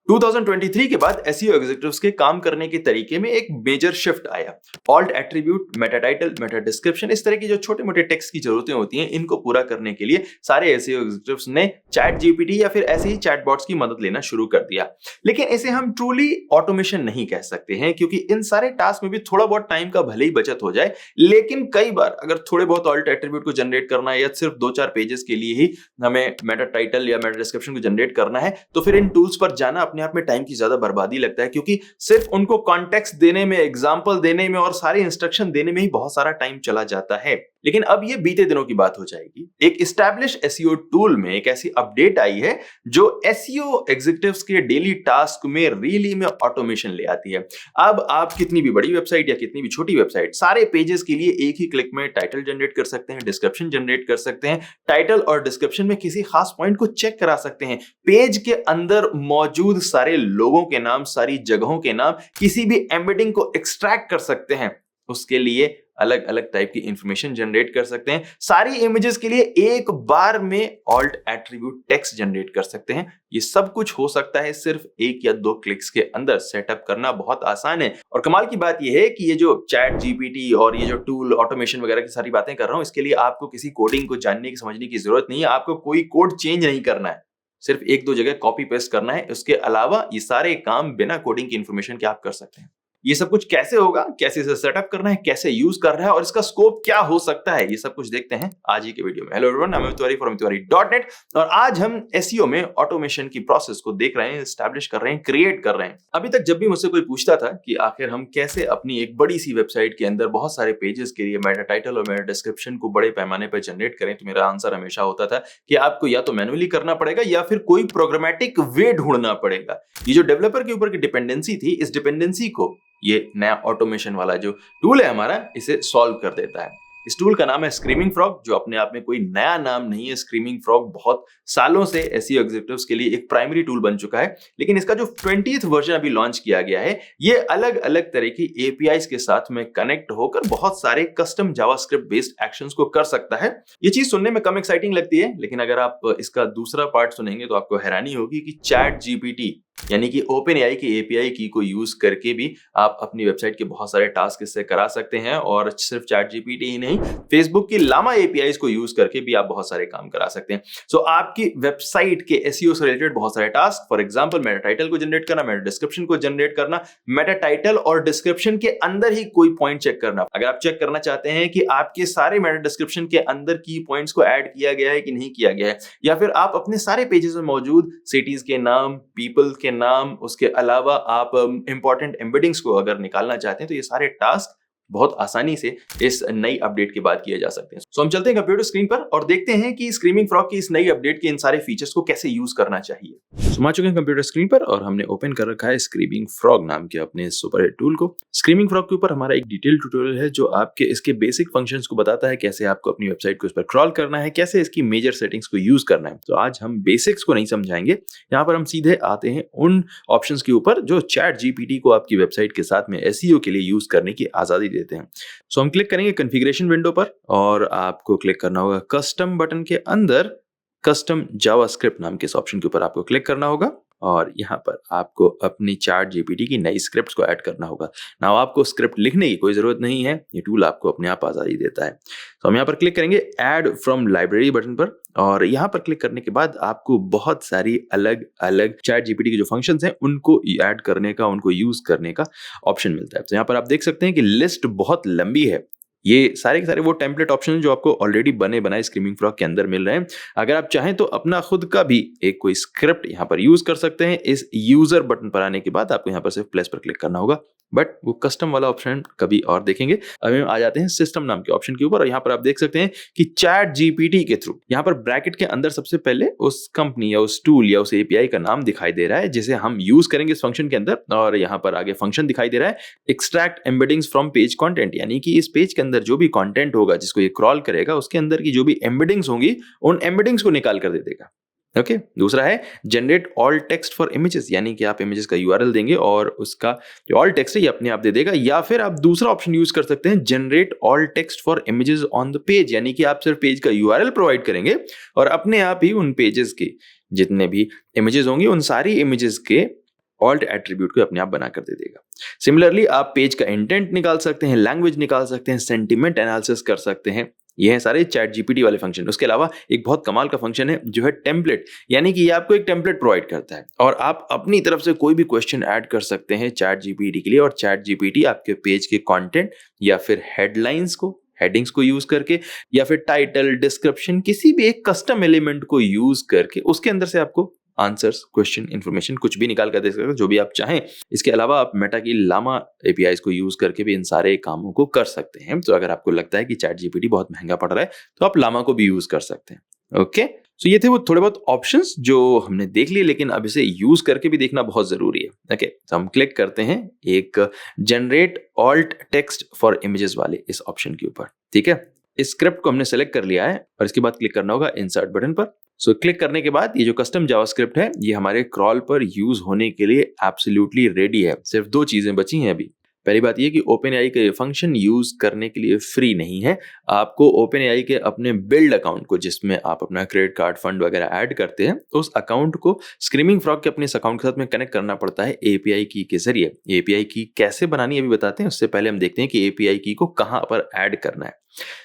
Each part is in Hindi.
2023 के बाद एसईओ एग्जीक्यूटिव्स के काम करने के तरीके में एक मेजर शिफ्ट आया। Alt attribute, Meta title, Meta description, इस तरह की जो छोटे मोटे टेक्स्ट की जरूरतें होती हैं, इनको पूरा करने के लिए सारे एसईओ एग्जीक्यूटिव्स ने चैट जीपीटी या फिर ऐसे ही चैटबॉट्स की मदद लेना शुरू कर दिया। लेकिन इसे हम ट्रूली ऑटोमेशन नहीं कह सकते हैं, क्योंकि इन सारे टास्क में भी थोड़ा बहुत टाइम का भले ही बचत हो जाए, लेकिन कई बार अगर थोड़े बहुत ऑल्ट एट्रीब्यूट को जनरेट करना है या सिर्फ 2-4 पेजेस के लिए ही हमें मेटा टाइटल या मेटा डिस्क्रिप्शन को जनरेट करना है, तो फिर इन टूल्स पर जाना अपने आप में टाइम की ज्यादा बर्बादी लगता है, क्योंकि सिर्फ उनको कॉन्टेक्स्ट देने में, एग्जांपल देने में और सारे इंस्ट्रक्शन देने में ही बहुत सारा टाइम चला जाता है। लेकिन अब ये बीते दिनों की बात हो जाएगी। एक एस्टैब्लिश एसईओ टूल में एक ऐसी अपडेट आई है जो एसईओ एग्जीक्यूटिव्स के डेली टास्क में रियली में ऑटोमेशन ले आती है। अब आप कितनी भी बड़ी वेबसाइट या कितनी भी छोटी वेबसाइट, सारे पेजेस के लिए एक ही क्लिक में टाइटल जनरेट कर सकते हैं, डिस्क्रिप्शन जनरेट कर सकते हैं, टाइटल और डिस्क्रिप्शन में किसी खास पॉइंट को चेक करा सकते हैं, पेज के अंदर मौजूद सारे लोगों के नाम, सारी जगहों के नाम, किसी भी एम्बेडिंग को एक्सट्रैक्ट कर सकते हैं, उसके लिए अलग अलग टाइप की इंफॉर्मेशन जनरेट कर सकते हैं, सारी इमेजेस के लिए एक बार में ऑल्ट एट्रीब्यूट टेक्स्ट जनरेट कर सकते हैं। ये सब कुछ हो सकता है सिर्फ 1 या 2 क्लिक्स के अंदर। सेटअप करना बहुत आसान है। और कमाल की बात यह है कि ये जो चैट जीपीटी और ये जो टूल ऑटोमेशन वगैरह की सारी बातें कर रहा हूं, इसके लिए आपको किसी कोडिंग को जानने की, समझने की जरूरत नहीं है। आपको कोई कोड चेंज नहीं करना है, सिर्फ 1-2 जगह कॉपी पेस्ट करना है। उसके अलावा ये सारे काम बिना कोडिंग की इंफॉर्मेशन के आप कर सकते हैं। ये सब कुछ कैसे होगा, कैसे इसे सेटअप करना है, कैसे यूज कर रहा है और इसका स्कोप क्या हो सकता है, ये सब कुछ देखते हैं आज ही के वीडियो में। Hello everyone, I am Tiwari from tiwari.net और आज हम एसईओ में ऑटोमेशन की प्रोसेस को देख रहे हैं, एस्टैब्लिश कर रहे हैं, क्रिएट कर रहे हैं। अभी तक जब भी मुझसे कोई पूछता था कि आखिर हम कैसे अपनी एक बड़ी सी वेबसाइट के अंदर बहुत सारे पेजेस के लिए मेटा टाइटल और मेटा डिस्क्रिप्शन को बड़े पैमाने पर जनरेट करें, तो मेरा आंसर हमेशा होता था कि आपको या तो मैनुअली करना पड़ेगा या फिर कोई प्रोग्रामेटिक वे ढूंढना पड़ेगा। ये जो डेवलपर के ऊपर की डिपेंडेंसी थी, इस डिपेंडेंसी को ये नया ऑटोमेशन वाला जो टूल है हमारा, इसे सॉल्व कर देता है। इस टूल का नाम है स्क्रीमिंग फ्रॉग, जो अपने आप में कोई नया नाम नहीं है। स्क्रीमिंग फ्रॉग बहुत सालों से एसईओ एग्जीक्यूटिव्स के लिए एक प्राइमरी टूल बन चुका है, लेकिन इसका जो 20th वर्जन अभी लॉन्च किया गया है, ये अलग अलग तरह की एपीआईज के साथ में कनेक्ट होकर बहुत सारे कस्टम जावास्क्रिप्ट बेस्ड एक्शंस को कर सकता है। ये चीज सुनने में कम एक्साइटिंग लगती है, लेकिन अगर आप इसका दूसरा पार्ट सुनेंगे तो आपको हैरानी होगी कि चैट जीपीटी यानी कि ओपन एआई की एपीआई की को यूज करके भी आप अपनी वेबसाइट के बहुत सारे टास्क इससे करा सकते हैं। और सिर्फ चैट जीपीटी ही नहीं, फेसबुक की लामा एपीआईज को यूज करके भी आप बहुत सारे काम करा सकते हैं। सो आपकी वेबसाइट के एसईओ से रिलेटेड बहुत सारे task, for example Meta title को जनरेट करना, मेटा डिस्क्रिप्शन को जनरेट करना, मेटा टाइटल और डिस्क्रिप्शन के अंदर ही कोई पॉइंट चेक करना। अगर आप चेक करना चाहते हैं कि आपके सारे मेटा डिस्क्रिप्शन के अंदर की पॉइंट्स को ऐड किया गया है कि नहीं किया गया है, या फिर आप अपने सारे पेजेस में मौजूद सिटीज के नाम, पीपल के नाम, उसके अलावा आप इंपॉर्टेंट एम्बेडिंग्स को अगर निकालना चाहते हैं, तो ये सारे टास्क बहुत आसानी से इस नई अपडेट के बाद किए जा सकते हैं। सो हम चलते हैं कंप्यूटर स्क्रीन पर और देखते हैं कि स्क्रीमिंग फ्रॉग की इस नई अपडेट के इन सारे फीचर्स को कैसे यूज करना चाहिए। सो आ चुके हैं कंप्यूटर स्क्रीन पर और हमने ओपन कर रखा है स्क्रीमिंग फ्रॉग नाम के अपने सुपर हिट टूल को। स्क्रीमिंग फ्रॉग के ऊपर हमारा एक डिटेल ट्यूटोरियल है जो आपके इसके बेसिक फंक्शंस को बताता है, कैसे आपको अपनी वेबसाइट को इस पर क्रॉल करना है, कैसे इसकी मेजर सेटिंग्स को यूज करना है। तो आज हम बेसिक्स को नहीं समझाएंगे, यहाँ पर हम सीधे आते हैं उन ऑप्शंस के ऊपर जो चैट जीपीटी को आपकी वेबसाइट के साथ में एसईओ के लिए यूज करने की आजादी देते हैं। सो हम क्लिक करेंगे कॉन्फ़िगरेशन विंडो पर और आपको क्लिक करना होगा कस्टम बटन के अंदर कस्टम जावास्क्रिप्ट नाम के इस ऑप्शन के ऊपर आपको क्लिक करना होगा और यहाँ पर आपको अपनी चैट जीपीटी की नई स्क्रिप्ट्स को ऐड करना होगा। नाउ आपको स्क्रिप्ट लिखने की कोई जरूरत नहीं है, ये टूल आपको अपने आप आजादी देता है। तो हम यहाँ पर क्लिक करेंगे ऐड फ्रॉम लाइब्रेरी बटन पर और यहाँ पर क्लिक करने के बाद आपको बहुत सारी अलग अलग चैट जीपीटी के जो फंक्शंस हैं उनको ऐड करने का, उनको यूज करने का ऑप्शन मिलता है। तो यहाँ पर आप देख सकते हैं कि लिस्ट बहुत लंबी है। ये सारे के सारे वो टेम्पलेट ऑप्शन जो आपको ऑलरेडी बने बनाए स्क्रीमिंग फ्रॉग के अंदर मिल रहे हैं। अगर आप चाहें तो अपना खुद का भी एक कोई स्क्रिप्ट यहाँ पर यूज कर सकते हैं। इस यूजर बटन पर आने के बाद आपको यहाँ पर सिर्फ प्लस पर क्लिक करना होगा, बट वो कस्टम वाला ऑप्शन कभी और देखेंगे। अभी हम आ जाते हैं सिस्टम नाम के ऑप्शन के ऊपर और यहाँ पर आप देख सकते हैं कि चैट जीपीटी के थ्रू यहाँ पर ब्रैकेट के अंदर सबसे पहले उस कंपनी या उस टूल या उस एपीआई का नाम दिखाई दे रहा है जिसे हम यूज करेंगे इस फंक्शन के अंदर। और यहाँ पर आगे फंक्शन दिखाई दे रहा है extract embeddings from page content, यानी कि इस पेज के अंदर जो भी कंटेंट होगा जिसको ये क्रॉल करेगा उसके अंदर की जो भी एम्बेडिंग्स होंगी उन एम्बेडिंग्स को निकाल कर दे देगा। ओके, दूसरा है generate all text for images, यानी कि आप इमेजेस का यूआरएल देंगे और उसका जो ऑल टेक्स्ट है ये अपने आप दे देगा। या फिर आप दूसरा ऑप्शन यूज कर सकते हैं generate all text for images on the page, यानी कि आप सिर्फ पेज का यूआरएल प्रोवाइड करेंगे और अपने आप ही उन पेजेस के जितने भी इमेजेस होंगी उन सारी इमेजेस के ऑल्ट एट्रीब्यूट को अपने आप बना कर दे देगा। सिमिलरली आप पेज का इंटेंट निकाल सकते हैं, लैंग्वेज निकाल सकते हैं, सेंटिमेंट एनालिसिस कर सकते हैं। ये है सारे चैट जीपीटी वाले फंक्शन। उसके अलावा एक बहुत कमाल का फंक्शन है जो है टेम्पलेट, यानी कि ये आपको एक टेम्पलेट प्रोवाइड करता है और आप अपनी तरफ से कोई भी क्वेश्चन ऐड कर सकते हैं चैट जीपीटी के लिए, और चैट जीपीटी आपके पेज के कंटेंट या फिर हेडिंग्स को यूज करके या फिर टाइटल, डिस्क्रिप्शन, किसी भी एक कस्टम एलिमेंट को यूज करके उसके अंदर से आपको आंसर्स, क्वेश्चन, इंफॉर्मेशन कुछ भी निकाल कर दे सकते हैं, जो भी आप चाहें। इसके अलावा आप मेटा की लामा एपीआईज को यूज करके भी इन सारे कामों को कर सकते हैं। तो अगर आपको लगता है कि चैट जीपीटी बहुत महंगा पड़ रहा है तो आप लामा को भी यूज कर सकते हैं। ओके, तो ये थे वो थोड़े बहुत ऑप्शंस जो हमने देख लिए, लेकिन अब इसे यूज करके भी देखना बहुत जरूरी है। ओके, तो हम क्लिक करते हैं एक generate alt text for images वाले इस ऑप्शन के ऊपर। ठीक है, इस स्क्रिप्ट को हमने सेलेक्ट कर लिया है और इसके बाद क्लिक करना होगा इंसर्ट बटन पर। सो क्लिक करने के बाद ये जो कस्टम जावास्क्रिप्ट है ये हमारे क्रॉल पर यूज होने के लिए एब्सोल्युटली रेडी है। सिर्फ 2 चीजें बची हैं अभी। पहली बात ये कि ओपनएआई का ये फंक्शन यूज करने के लिए फ्री नहीं है। आपको ओपनएआई के अपने बिल्ड अकाउंट को, जिसमें आप अपना क्रेडिट कार्ड, फंड वगैरह ऐड करते हैं, उस अकाउंट को स्क्रीमिंग फ्रॉग के अपने इस अकाउंट के साथ में कनेक्ट करना पड़ता है एपीआई की के जरिए। एपीआई की कैसे बनानी है अभी बताते हैं, उससे पहले हम देखते हैं कि एपीआई की को कहां पर ऐड करना है।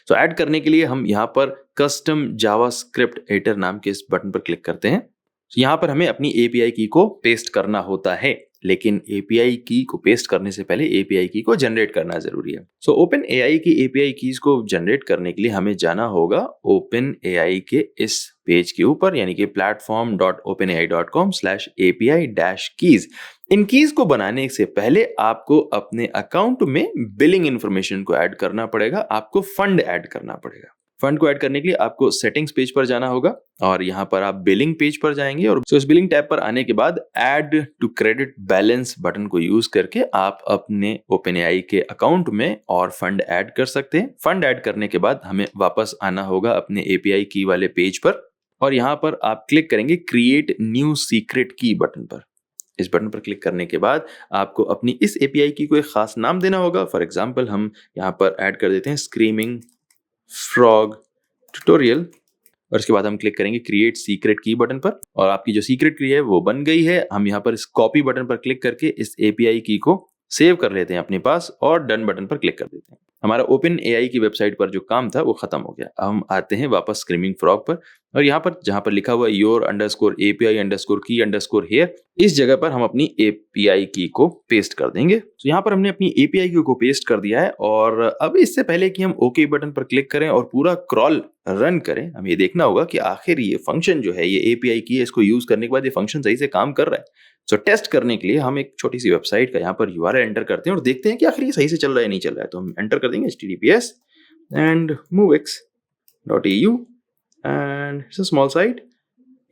तो ऐड करने के लिए हम यहाँ पर कस्टम जावास्क्रिप्ट एडिटर नाम के इस बटन पर क्लिक करते हैं। तो यहाँ पर हमें अपनी एपीआई की को पेस्ट करना होता है, लेकिन एपीआई की को पेस्ट करने से पहले एपीआई की को जनरेट करना जरूरी है। सो ओपनएआई की एपीआई कीज को जनरेट करने के लिए हमें जाना होगा ओपनएआई के इस पेज के ऊपर, यानी कि platform.openai.com/api-keys। इन कीज को बनाने से पहले आपको अपने अकाउंट में बिलिंग इंफॉर्मेशन को ऐड करना पड़ेगा, आपको फंड ऐड करना पड़ेगा। फंड को ऐड करने के लिए आपको सेटिंग्स पेज पर जाना होगा और यहाँ पर आप बिलिंग पेज पर जाएंगे और इस बिलिंग टैब पर आने के बाद add to credit balance button को यूज करके आप अपने ओपनएआई के अकाउंट में और फंड ऐड कर सकते हैं। फंड ऐड करने के बाद हमें वापस आना होगा अपने एपीआई की वाले पेज पर और यहाँ पर आप क्लिक करेंगे क्रिएट न्यू सीक्रेट की बटन पर। इस बटन पर क्लिक करने के बाद आपको अपनी इस एपीआई की को एक खास नाम देना होगा। फॉर एग्जांपल हम यहाँ पर ऐड कर देते हैं स्क्रीमिंग फ्रॉग ट्यूटोरियल और इसके बाद हम क्लिक करेंगे क्रिएट सीक्रेट की बटन पर और आपकी जो सीक्रेट की है वो बन गई है। हम यहाँ पर इस कॉपी बटन पर क्लिक करके इस एपीआई की को सेव कर लेते हैं अपने पास और डन बटन पर क्लिक कर देते हैं। हमारा ओपनएआई की वेबसाइट पर जो काम था वो खत्म हो गया। अब हम आते हैं वापस स्क्रीमिंग फ्रॉग पर और यहाँ पर जहाँ पर लिखा हुआ योर अंडरस्कोर एपीआई अंडरस्कोर की अंडरस्कोर हियर, इस जगह पर हम अपनी एपीआई की को पेस्ट कर देंगे। तो यहाँ पर हमने अपनी एपीआई की को पेस्ट कर दिया है और अब इससे पहले कि हम ओके बटन पर क्लिक करें और पूरा क्रॉल रन करें, हमें ये देखना होगा कि आखिर ये फंक्शन जो है, ये एपीआई की है, इसको यूज करने के बाद ये फंक्शन सही से काम कर रहा है। सो टेस्ट करने के लिए हम एक छोटी सी वेबसाइट का यहाँ पर यूआरएल एंटर करते हैं और देखते हैं कि आखिर ये सही से चल रहा है नहीं चल रहा है। तो हम एंटर कर देंगे https and movex.eu and it's a small site।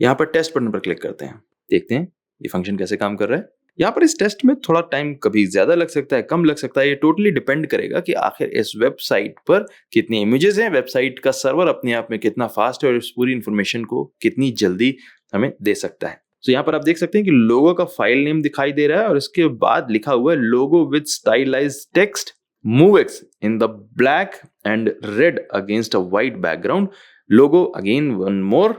यहाँ पर टेस्ट बटन पर क्लिक करते हैं, देखते हैं ये फंक्शन कैसे काम कर रहा है। यहाँ पर इस टेस्ट में थोड़ा टाइम कभी ज्यादा लग सकता है, कम लग सकता है। ये टोटली डिपेंड करेगा कि आखिर इस वेबसाइट पर कितनी इमेजेस हैं, वेबसाइट का सर्वर अपने आप में कितना फास्ट है और इस पूरी इंफॉर्मेशन को कितनी जल्दी हमें दे सकता है। तो यहाँ पर आप देख सकते हैं कि लोगो का फाइल नेम दिखाई दे रहा है और इसके बाद लिखा हुआ है लोगो with stylised text MoveX in the black and red against a white background. Logo again one more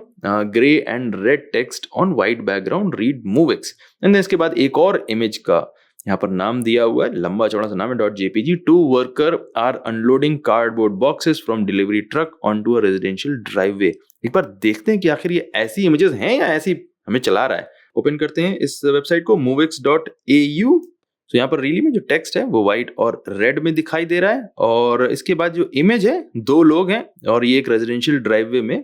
gray and red text on white background, read MoveX। And इसके बाद एक और इमेज का यहाँ पर नाम दिया हुआ है, लंबा चौड़ा सा नाम है .jpg। 2 worker are unloading cardboard boxes from delivery truck onto a residential driveway। एक बार देखते हैं कि आखिर ये ऐसी इमेजेस हैं या ऐसी हमें चला रहा है। ओपन करते हैं इस वेबसाइट को movex.au। तो यहाँ पर रीली में जो टेक्स्ट है वो व्हाइट और रेड में दिखाई दे रहा है और इसके बाद जो इमेज है 2 लोग हैं और ये एक रेजिडेंशियल ड्राइववे में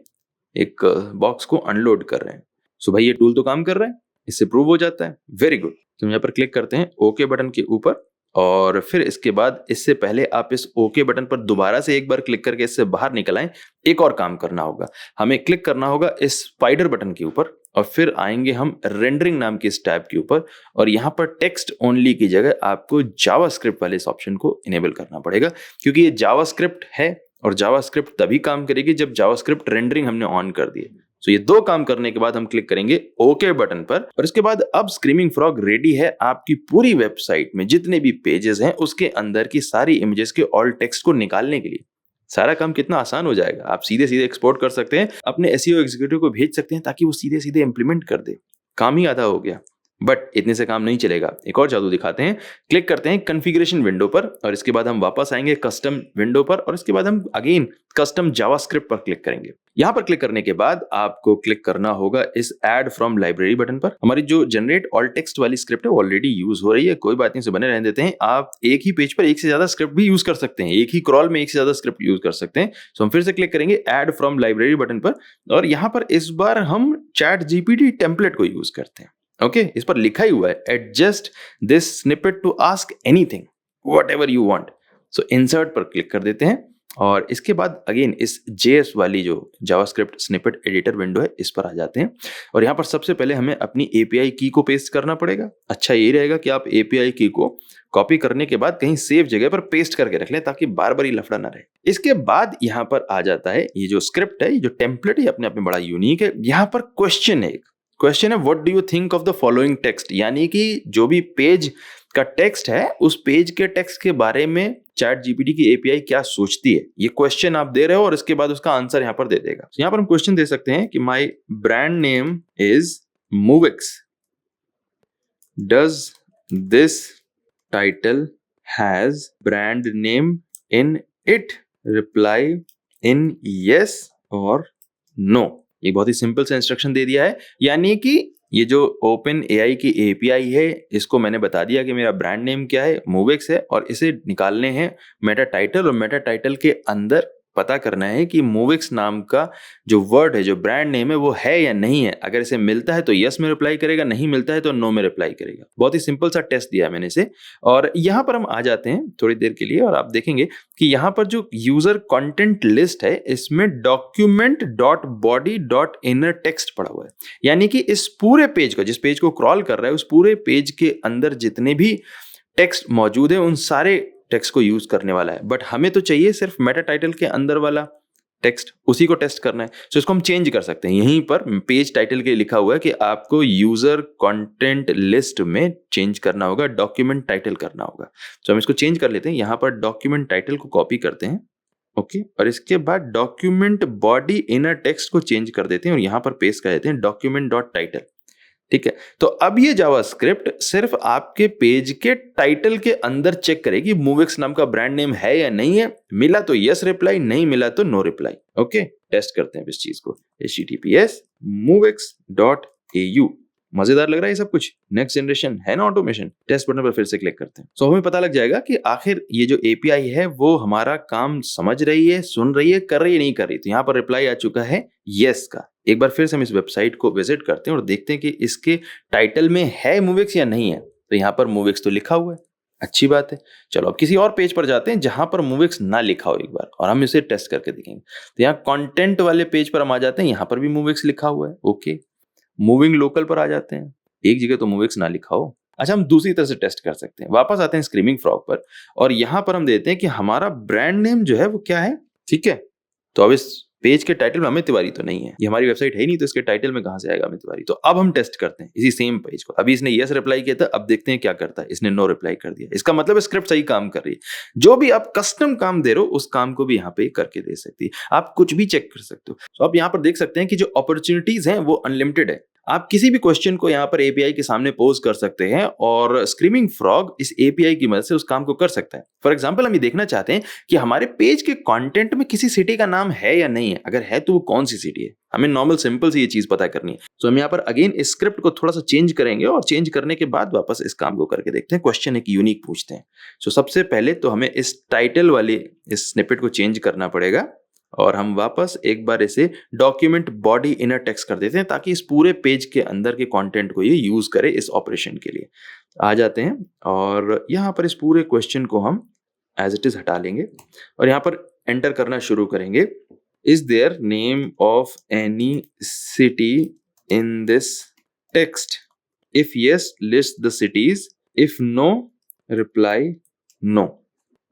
एक बॉक्स को अनलोड कर रहे हैं। सो भाई ये टूल तो काम कर रहा है, इससे प्रूव हो जाता है। Very good. तो यहाँ पर क्लिक करते हैं ओके बटन के ऊपर और फिर इसके बाद इससे पहले आप इस ओके बटन पर दोबारा से एक बार क्लिक करके इससे बाहर निकल आए। एक और काम करना होगा, हमें क्लिक करना होगा इस स्पाइडर बटन के ऊपर और फिर आएंगे हम रेंडरिंग नाम के इस टैब के ऊपर और यहाँ पर टेक्स्ट ओनली की जगह आपको जावास्क्रिप्ट वाले इस ऑप्शन को इनेबल करना पड़ेगा, क्योंकि ये जावास्क्रिप्ट है और जावास्क्रिप्ट तभी काम करेगी जब जावास्क्रिप्ट रेंडरिंग हमने ऑन कर दी। तो ये 2 काम करने के बाद हम क्लिक करेंगे ओके बटन पर और इसके बाद अब स्क्रीमिंग फ्रॉग रेडी है आपकी पूरी वेबसाइट में जितने भी पेजेस हैं उसके अंदर की सारी इमेजेस के ऑल टेक्स्ट को निकालने के लिए। सारा काम कितना आसान हो जाएगा। आप सीधे सीधे एक्सपोर्ट कर सकते हैं, अपने एसईओ एग्जीक्यूटिव को भेज सकते हैं ताकि वो सीधे सीधे इंप्लीमेंट कर दे। काम ही आधा हो गया। बट इतने से काम नहीं चलेगा, एक और जादू दिखाते हैं। क्लिक करते हैं कॉन्फ़िगरेशन विंडो पर और इसके बाद हम वापस आएंगे कस्टम विंडो पर और इसके बाद हम अगेन कस्टम जावास्क्रिप्ट पर क्लिक करेंगे। यहाँ पर क्लिक करने के बाद आपको क्लिक करना होगा इस ऐड फ्रॉम लाइब्रेरी बटन पर। हमारी जो जनरेट ऑल टेक्स्ट वाली स्क्रिप्ट है ऑलरेडी यूज हो रही है, कोई बात नहीं, उसे बने रहने देते हैं। आप एक ही पेज पर एक से ज्यादा स्क्रिप्ट भी यूज कर सकते हैं, एक ही क्रॉल में एक से ज्यादा स्क्रिप्ट यूज कर सकते हैं। सो हम फिर से क्लिक करेंगे ऐड फ्रॉम लाइब्रेरी बटन पर और यहाँ पर इस बार हम चैट जीपीटी टेम्पलेट को यूज करते हैं। ओके, इस पर लिखा ही हुआ है adjust this snippet to ask anything whatever you want. So insert पर क्लिक कर देते हैं और इसके बाद अगेन इस JS वाली जो जावास्क्रिप्ट स्निपेट एडिटर विंडो है इस पर आ जाते हैं और यहाँ पर सबसे पहले हमें अपनी API की को पेस्ट करना पड़ेगा। अच्छा ये रहेगा कि आप API की को कॉपी करने के बाद कहीं सेफ जगह पर पेस्ट करके रख लें ताकि बार बार ये लफड़ा ना रहे। इसके बाद यहाँ पर आ जाता है ये जो स्क्रिप्ट है, ये जो टेम्पलेट है अपने आप में बड़ा यूनिक है। यहाँ पर क्वेश्चन है, एक क्वेश्चन है what do you think of the following text, यानी कि जो भी पेज का टेक्स्ट है उस पेज के टेक्स्ट के बारे में चैट जीपीटी की API क्या सोचती है, ये क्वेश्चन आप दे रहे हो और इसके बाद उसका आंसर यहाँ पर दे देगा। यहाँ पर हम क्वेश्चन दे सकते हैं कि my brand name is Movix, does this title has brand name in it, reply in yes और नो। ये बहुत ही सिंपल सा इंस्ट्रक्शन दे दिया है, यानी कि ये जो ओपन AI की API है इसको मैंने बता दिया कि मेरा ब्रांड नेम क्या है, मूविक्स है, और इसे निकालने हैं मेटा टाइटल और मेटा टाइटल के अंदर पता करना है कि मूविक्स नाम का जो वर्ड है, जो ब्रांड नेम है, वो है या नहीं है। अगर इसे मिलता है तो यस में रिप्लाई करेगा, नहीं मिलता है तो नो में रिप्लाई करेगा। बहुत ही सिंपल सा टेस्ट दिया है मैंने इसे। और यहाँ पर हम आ जाते हैं थोड़ी देर के लिए और आप देखेंगे कि यहाँ पर जो यूजर कंटेंट लिस्ट है इसमें document.body.inner टेक्स्ट पड़ा हुआ है, यानी कि इस पूरे पेज का, जिस पेज को क्रॉल कर रहा है उस पूरे पेज के अंदर जितने भी टेक्स्ट मौजूद है उन सारे टेक्स्ट को यूज करने वाला है। बट हमें तो चाहिए सिर्फ मेटा टाइटल के अंदर वाला टेक्स्ट, उसी को टेस्ट करना है। तो इसको हम चेंज कर सकते हैं। यहीं पर पेज टाइटल के लिखा हुआ है कि आपको यूजर कंटेंट लिस्ट में चेंज करना होगा, डॉक्यूमेंट टाइटल करना होगा। तो हम इसको चेंज कर लेते हैं। यहाँ पर डॉक्यूमेंट टाइटल को कॉपी करते हैं, ओके, और इसके बाद डॉक्यूमेंट बॉडी इनर टेक्स्ट को चेंज कर देते हैं और यहाँ पर पेस्ट कर देते हैं document.title। ठीक है, तो अब ये जावास्क्रिप्ट सिर्फ आपके पेज के टाइटल के अंदर चेक करेगी मूविक्स नाम का ब्रांड नेम है या नहीं है। मिला तो यस रिप्लाई, नहीं मिला तो नो रिप्लाई। ओके, टेस्ट करते हैं इस चीज को। https movix.au। मजेदार लग रहा है ये सब कुछ, नेक्स्ट जनरेशन है ना ऑटोमेशन। टेस्ट बटन पर फिर से क्लिक करते हैं। सो हमें पता लग जाएगा कि आखिर ये जो API है वो हमारा काम समझ रही है, सुन रही है, कर रही है, नहीं कर रही। तो यहाँ पर रिप्लाई आ चुका है यस का। एक बार फिर से हम इस वेबसाइट को विजिट करते हैं और देखते हैं कि इसके टाइटल में है मूविक्स या नहीं है। तो यहाँ पर मूविक्स तो लिखा हुआ है, अच्छी बात है। चलो अब किसी और पेज पर जाते हैं जहां पर मूविक्स ना लिखा हो एक बार, और हम इसे टेस्ट करके देखेंगे। तो यहाँ कंटेंट वाले पेज पर हम आ जाते हैं, यहाँ पर भी मूविक्स लिखा हुआ है। ओके, मूविंग लोकल पर आ जाते हैं, एक जगह तो मूविक्स ना लिखा हो। अच्छा, हम दूसरी तरह से टेस्ट कर सकते हैं। वापस आते हैं स्क्रीमिंग फ्रॉग पर और यहां पर हम देते हैं कि हमारा ब्रांड नेम जो है वो क्या है। ठीक है, तो अब इस पेज के टाइटल में अमित तिवारी तो नहीं है, ये हमारी वेबसाइट है ही नहीं, तो इसके टाइटल में कहां से आएगा अमित तिवारी। तो अब हम टेस्ट करते हैं इसी सेम पेज को। अभी इसने यस रिप्लाई किया था, अब देखते हैं क्या करता है। इसने नो रिप्लाई कर दिया, इसका मतलब स्क्रिप्ट सही काम कर रही है। जो भी आप कस्टम काम दे रहे हो उस काम को भी यहाँ पे करके दे सकती है। आप कुछ भी चेक कर सकते हो। तो आप यहाँ पर देख सकते हैं कि जो अपॉर्चुनिटीज हैं वो अनलिमिटेड है। आप किसी भी क्वेश्चन को यहाँ पर API के सामने पोज कर सकते हैं और स्क्रीमिंग फ्रॉग इस API की मदद से उस काम को कर सकता है। फॉर एग्जांपल, हम ये देखना चाहते हैं कि हमारे पेज के कंटेंट में किसी सिटी का नाम है या नहीं है। अगर है तो वो कौन सी सिटी है, हमें नॉर्मल सिंपल से ये चीज पता करनी है। तो हम यहाँ पर अगेन इस स्क्रिप्ट को थोड़ा सा चेंज करेंगे और चेंज करने के बाद वापस इस काम को करके देखते हैं। क्वेश्चन एक यूनिक पूछते हैं। सो सबसे पहले तो हमें इस टाइटल वाले इस स्निपेट को चेंज करना पड़ेगा और हम वापस एक बार इसे डॉक्यूमेंट बॉडी इनर टेक्स्ट कर देते हैं ताकि इस पूरे पेज के अंदर के कंटेंट को ये यूज करे इस ऑपरेशन के लिए। आ जाते हैं और यहाँ पर इस पूरे क्वेश्चन को हम एज इट इज हटा लेंगे और यहाँ पर एंटर करना शुरू करेंगे। Is there name of any city in this text? If yes, list the cities. If no, reply no.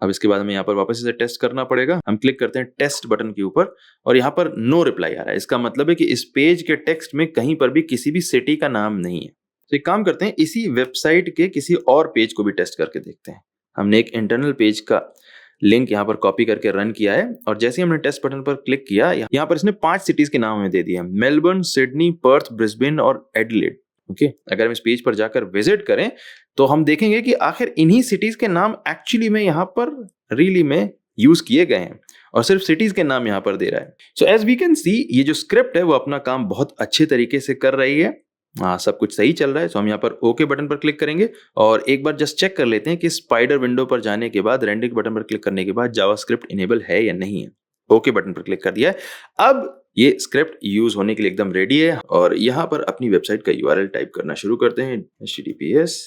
अब इसके बाद हमें यहाँ पर वापस इसे टेस्ट करना पड़ेगा। हम क्लिक करते हैं टेस्ट बटन के ऊपर और यहाँ पर नो रिप्लाई आ रहा है। इसका मतलब है कि इस पेज के टेक्स्ट में कहीं पर भी किसी भी सिटी का नाम नहीं है। तो एक काम करते हैं, इसी वेबसाइट के किसी और पेज को भी टेस्ट करके देखते हैं। हमने एक इंटरनल पेज का लिंक यहाँ पर कॉपी करके रन किया है और जैसे ही हमने टेस्ट बटन पर क्लिक किया, यहाँ पर इसने 5 सिटीज के नाम हमें दे दिए, मेलबर्न, सिडनी, पर्थ, ब्रिस्बेन और एडिलेड। ओके, अगर हम इस पेज पर जाकर विजिट करें तो हम देखेंगे कि आखिर इन्हीं सिटीज के नाम एक्चुअली में यहाँ पर रियली में यूज किए गए हैं और सिर्फ सिटीज के नाम यहाँ पर दे रहा है। So as we can see, ये जो स्क्रिप्ट है वो अपना काम बहुत अच्छे तरीके से कर रही है। सब कुछ सही चल रहा है। सो हम यहाँ पर ओके बटन पर क्लिक करेंगे और एक बार जस्ट चेक कर लेते हैं कि स्पाइडर विंडो पर जाने के बाद, रेंडरिंग बटन पर क्लिक करने के बाद जावास्क्रिप्ट इनेबल है या नहीं है। ओके बटन पर क्लिक कर दिया है। अब ये स्क्रिप्ट यूज होने के लिए एकदम रेडी है और यहाँ पर अपनी वेबसाइट का यूआरएल टाइप करना शुरू करते हैं, https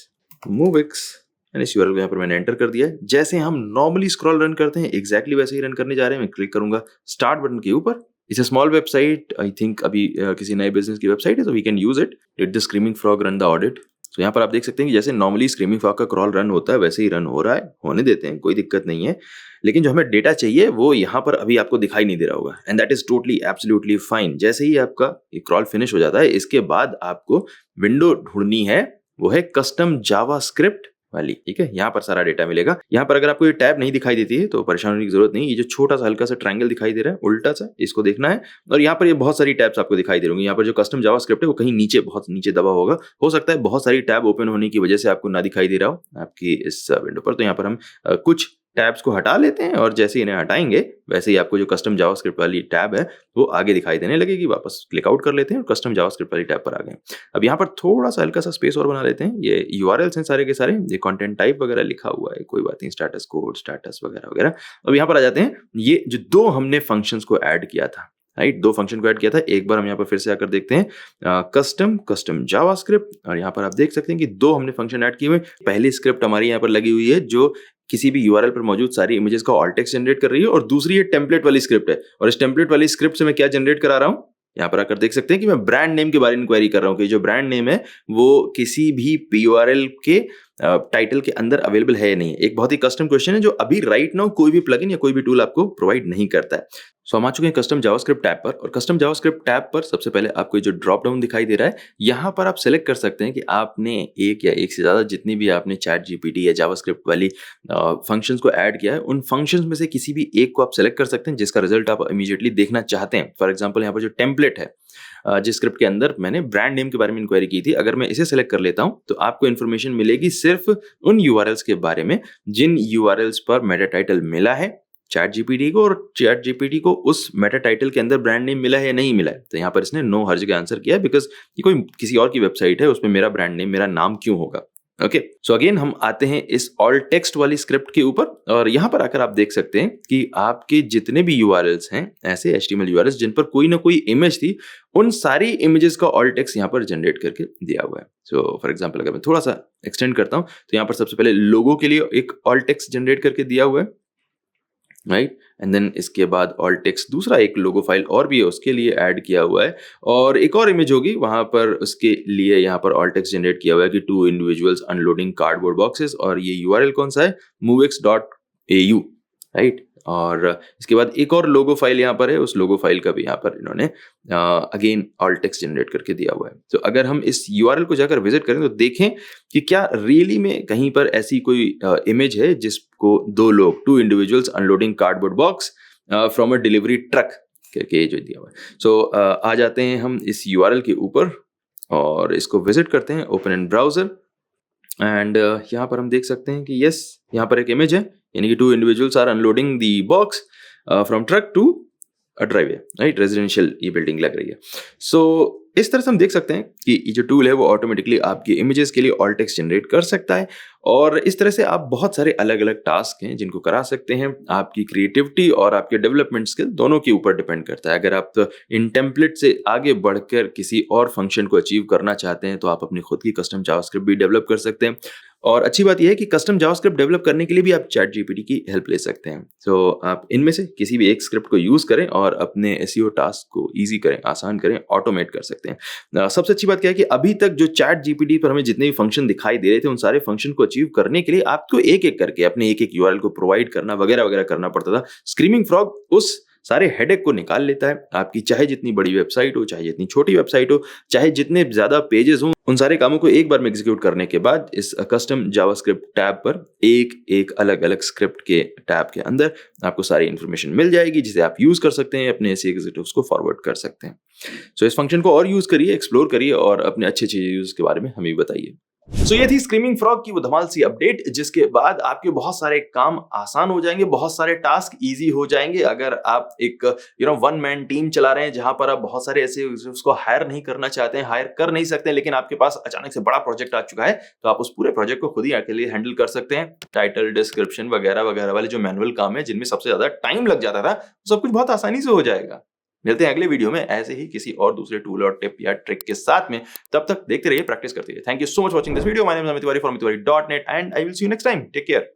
movix, इस यूआरएल को यहाँ पर मैंने एंटर कर दिया है। जैसे हम नॉर्मली स्क्रॉल रन करते हैं एग्जैक्टली वैसे ही रन करने जा रहे हैं। मैं क्लिक करूंगा स्टार्ट बटन के ऊपर। It's a small website, I think अभी किसी नए बिजनेस की वेबसाइट है, तो we can use it. Did the Screaming Frog run the audit? तो यहाँ पर आप देख सकते हैं कि जैसे नॉर्मली स्क्रीमिंग फ्रॉग का क्रॉल रन होता है वैसे ही रन हो रहा है। होने देते हैं, कोई दिक्कत नहीं है। लेकिन जो हमें डेटा चाहिए वो यहाँ पर अभी आपको दिखाई नहीं दे रहा होगा, and that is totally absolutely fine. जैसे ही आपका ये क्रॉल फिनिश हो जाता है, इसके बाद आपको विंडो ढूंढनी है, वो है कस्टम जावास्क्रिप्ट वाली। ठीक है, यहाँ पर सारा डेटा मिलेगा। यहाँ पर अगर आपको ये टैब नहीं दिखाई देती है तो परेशान होने की जरूरत नहीं। ये जो छोटा सा हल्का सा ट्रायंगल दिखाई दे रहा है उल्टा सा, इसको देखना है। और यहाँ पर ये बहुत सारी टैब्स आपको दिखाई दे रही। यहाँ पर जो कस्टम जावास्क्रिप्ट है वो कहीं नीचे, बहुत नीचे दबा होगा। हो सकता है बहुत सारी टैब ओपन होने की वजह से आपको ना दिखाई दे रहा हो आपकी इस विंडो पर। तो यहाँ पर हम कुछ टैब्स को हटा लेते हैं और जैसे इन्हें हटाएंगे वैसे ही आपको जो कस्टम जावास्क्रिप्ट वाली टैब है वो आगे दिखाई देने लगेगी। वापस क्लिक आउट कर लेते हैं और कस्टम जावास्क्रिप्ट वाली टैब पर आ गए। अब यहाँ पर थोड़ा सा हल्का सा स्पेस और बना लेते हैं। ये यूआरएल्स हैं सारे के सारे, ये कंटेंट टाइप वगैरह लिखा हुआ है, कोई बात नहीं, स्टेटस कोड, स्टेटस वगैरह वगैरह। अब यहाँ पर आ जाते हैं, ये जो दो हमने फंक्शंस को ऐड किया था, राइट, दो फंक्शन को ऐड किया था। एक बार हम यहाँ पर फिर से आकर देखते हैं कस्टम जावास्क्रिप्ट, और यहाँ पर आप देख सकते हैं कि दो हमने फंक्शन ऐड किए हुए। पहली स्क्रिप्ट हमारी यहाँ पर लगी हुई है जो किसी भी यूआरएल पर मौजूद सारी इमेजेस का ऑल्ट टेक्स्ट जनरेट कर रही है, और दूसरी ये टेम्पलेट वाली स्क्रिप्ट है। और इस टेम्पलेट वाली स्क्रिप्ट से मैं क्या जनरेट करा रहा हूँ, यहाँ पर आकर देख सकते हैं कि मैं ब्रांड नेम के बारे में इंक्वायरी कर रहा हूँ कि जो ब्रांड नेम है वो किसी भी यूआरएल के टाइटल के अंदर अवेलेबल है या नहीं। एक बहुत ही कस्टम क्वेश्चन है जो अभी राइट नाउ कोई भी प्लगइन या कोई भी टूल आपको प्रोवाइड नहीं करता है। सो हम आ चुके हैं कस्टम जावास्क्रिप्ट टैब पर, और कस्टम जावास्क्रिप्ट टैब पर सबसे पहले आपको जो ड्रॉप डाउन दिखाई दे रहा है, यहाँ पर आप सेलेक्ट कर सकते हैं कि आपने एक या एक से ज्यादा जितनी भी आपने चैट जीपीटी या जावास्क्रिप्ट वाली फंक्शंस को ऐड किया है, उन फंक्शंस में से किसी भी एक को आप सेलेक्ट कर सकते हैं जिसका रिजल्ट आप इमीडिएटली देखना चाहते हैं। फॉर एग्जाम्पल यहाँ पर जो टेम्पलेट है जिस स्क्रिप्ट के अंदर मैंने ब्रांड नेम के बारे में इंक्वायरी की थी, अगर मैं इसे सेलेक्ट कर लेता हूं तो आपको इन्फॉर्मेशन मिलेगी सिर्फ उन यूआरएल्स के बारे में जिन यूआरएल्स पर मेटा टाइटल मिला है चैट जीपीटी को, और चैट जीपीटी को उस मेटा टाइटल के अंदर ब्रांड नेम मिला है या नहीं मिला है। तो यहाँ पर इसने नो हर जगह आंसर किया, बिकॉज ये कोई किसी और की वेबसाइट है, उसमें मेरा ब्रांड नेम, मेरा नाम क्यों होगा। ओके, सो अगेन हम आते हैं इस ऑल टेक्स्ट वाली स्क्रिप्ट के ऊपर, और यहाँ पर आकर आप देख सकते हैं कि आपके जितने भी यूआरएल्स हैं, ऐसे एचटीएमएल यूआरएल्स जिन पर कोई ना कोई इमेज थी, उन सारी इमेजेस का ऑल टेक्स्ट यहाँ पर जनरेट करके दिया हुआ है। सो फॉर एग्जांपल अगर मैं थोड़ा सा एक्सटेंड करता हूँ तो यहाँ पर सबसे पहले लोगो के लिए एक ऑल टेक्स्ट जनरेट करके दिया हुआ है, राइट, एंड देन इसके बाद ऑल टेक्स्ट दूसरा एक लोगो फाइल और भी है उसके लिए ऐड किया हुआ है, और एक और इमेज होगी वहां पर उसके लिए यहाँ पर ऑल टेक्स्ट जनरेट किया हुआ है कि 2 इंडिविजुअल्स अनलोडिंग कार्डबोर्ड बॉक्सेस, और ये यूआरएल कौन सा है, movix.au, राइट। और इसके बाद एक और लोगो फाइल यहाँ पर है, उस लोगो फाइल का भी यहाँ पर इन्होंने अगेन ऑल टेक्स्ट जनरेट करके दिया हुआ है। तो अगर हम इस यूआरएल को जाकर विजिट करें तो देखें कि क्या रियली में कहीं पर ऐसी कोई इमेज है जिसको दो लोग, 2 individuals unloading cardboard box from a delivery truck करके जो दिया हुआ है। सो आ जाते हैं हम इस यूआरएल के ऊपर और इसको विजिट करते हैं, ओपन इन ब्राउजर, एंड यहाँ पर हम देख सकते हैं कि यस, यहाँ पर एक इमेज है, यानी कि 2 individuals are unloading the box from truck to a driveway, right, residential ये बिल्डिंग लग रही है। सो इस तरह से हम देख सकते हैं कि ये जो टूल है वो ऑटोमेटिकली आपकी इमेजेस के लिए ऑल टेक्स्ट जनरेट कर सकता है, और इस तरह से आप बहुत सारे अलग अलग टास्क हैं जिनको करा सकते हैं। आपकी क्रिएटिविटी और आपके डेवलपमेंट स्किल दोनों के ऊपर डिपेंड करता है। अगर आप तो इन टेम्पलेट से आगे बढ़कर किसी और फंक्शन को अचीव करना चाहते हैं तो आप अपनी खुद की कस्टम जावास्क्रिप्ट भी डेवलप कर सकते हैं, और अच्छी बात यह है कि कस्टम जावास्क्रिप्ट डेवलप करने के लिए भी आप चैट जीपीटी की हेल्प ले सकते हैं। तो आप इनमें से किसी भी एक स्क्रिप्ट को यूज करें और अपने एसईओ टास्क को इजी करें, आसान करें, ऑटोमेट कर सकते हैं। सबसे अच्छी बात क्या है कि अभी तक जो चैट जीपीटी पर हमें जितने भी फंक्शन दिखाई दे रहे थे, उन सारे फंक्शन को अचीव करने के लिए आपको एक एक करके अपने एक एक यूआरएल को प्रोवाइड करना वगैरह वगैरह करना पड़ता था। स्क्रीमिंग फ्रॉग उस सारे हेडेक को निकाल लेता है। आपकी चाहे जितनी बड़ी वेबसाइट हो, चाहे जितनी छोटी वेबसाइट हो, चाहे जितने ज्यादा पेजेस हों, उन सारे कामों को एक बार में एग्जीक्यूट करने के बाद इस कस्टम जावास्क्रिप्ट टैब पर एक अलग-अलग स्क्रिप्ट के टैब के अंदर आपको सारी इन्फॉर्मेशन मिल जाएगी, जिसे आप यूज़ कर सकते हैं, अपने एसईओ एग्जीक्यूटिव्स को फॉरवर्ड कर सकते हैं। सो इस फंक्शन को और यूज़ करिए, एक्सप्लोर करिए और अपने अच्छे-अच्छे यूज़ के बारे में हमें भी बताइए। सो ये थी स्क्रीमिंग फ्रॉग की वो धमाल सी अपडेट, जिसके बाद आपके बहुत सारे काम आसान हो जाएंगे, बहुत सारे टास्क इजी हो जाएंगे। अगर आप एक वन मैन टीम चला रहे हैं जहां पर आप बहुत सारे ऐसे यूजर्स को हायर नहीं करना चाहते हैं, हायर कर नहीं सकते, लेकिन आपके पास अचानक से बड़ा प्रोजेक्ट आ चुका है, तो आप उस पूरे प्रोजेक्ट को खुद ही अकेले हैंडल कर सकते हैं। टाइटल, डिस्क्रिप्शन वगैरह वगैरह वाले जो मैनुअल काम है, जिनमें सबसे ज्यादा टाइम लग जाता था, वो सब कुछ बहुत आसानी से हो जाएगा। मिलते हैं अगले वीडियो में ऐसे ही किसी और दूसरे टूल और टिप या ट्रिक के साथ में। तब तक देखते रहिए, प्रैक्टिस करते रहिए। Thank you so much watching this video. My name is Amit Tiwari from tiwari.net and I will see you next time. Take care.